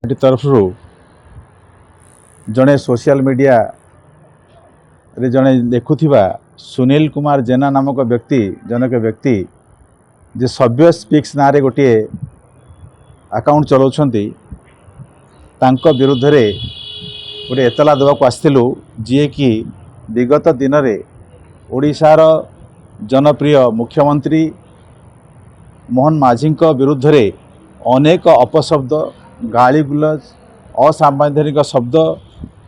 तरफ जड़े social media रे जड़े देखुवा सुनील कुमार जेना नामक व्यक्ति जनक व्यक्ति जे सभ्य स्पीक्स ना रे गोटे अकाउंट चलाउछंती तांको विरुद्ध रे गोटे एतला देवाक आसथिलु जी कि विगत दिन रे ओडिशार जनप्रिय मुख्यमंत्री मोहन माझी विरुद्ध रे अनेक अपशब्द गाली गुलज असांवैधानिक शब्द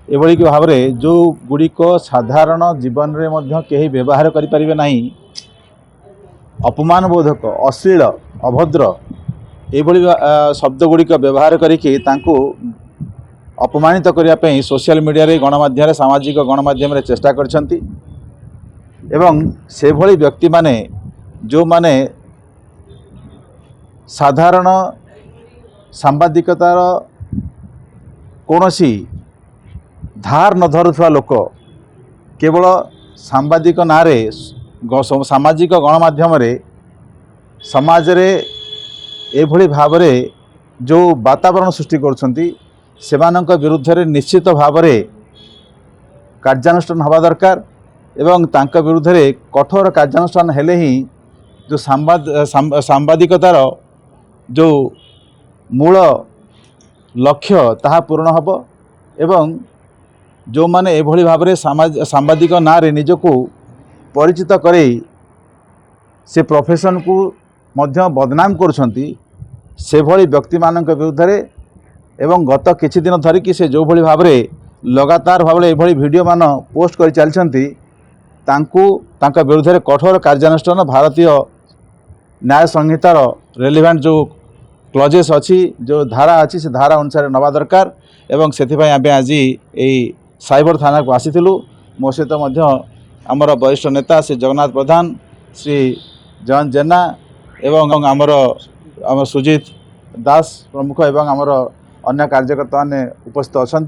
एभली भाव में जो गुड़िक साधारण जीवन में मध्य कहीं व्यवहार करें ना अपमान बोधक अश्लील अभद्र एभली शब्द गुड़िक व्यवहार करके अपमानित करने सोशल मीडिया रे गणमाध्यम सामाजिक गणमाध्यम चेष्टा करछंती एवं से भली व्यक्ति माने जो माने साधारण सांबादिकतार कौनसी धार न धरुवा लोक केवल सांबादिक नारे सामाजिक गणमाध्यम समाज रे एभली भाव में जो वातावरण सृष्टि करछंती सेमानंक विरुद्ध रे निश्चित भाव में कार्यानुष्ठान हवा दरकार एवं तांका विरुद्ध रे कठोर कार्यानुष्ठान हेले ही जो सांबादिकतार जो मूल लक्ष्य ताहा पूर्ण हब एवं जो माने एभली भाव में सांबादिक ना रे निजको परिचित करे से प्रोफेशन को मध्य बदनाम करछंती से भली व्यक्ति मानक विरुद्ध रे एवं गत किछि दिन धरिकी से जो भली भाव में लगातार भाव में एभली वीडियो मान पोस्ट कर चलछंती तांका विरुद्ध रे कठोर कार्यानुष्ठान भारतीय न्याय संहितार रेलिवेंट जो क्लजेस अच्छी जो धारा अच्छी से धारा अनुसार नवा दरकार एवं से आज साइबर थाना को आसीलु मो सहित आमर वरिष्ठ नेता श्री जगन्नाथ प्रधान श्री जयंत जेना एवं आमर सुजीत दास प्रमुख एवं आमर अन्य कार्यकर्ता ने उपस्थित अच्छा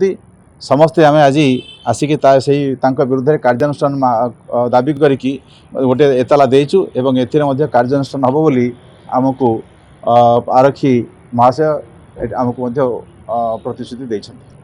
समस्ते आम आज आसिकी विरुद्ध कार्यानुष्ठान दाबी करी गोटे एतला देचु एवं एथिरे कार्यानुष्ठान हम बोली आमको आरक्षी महाशय आमको प्रतिश्रुति देछन्ति।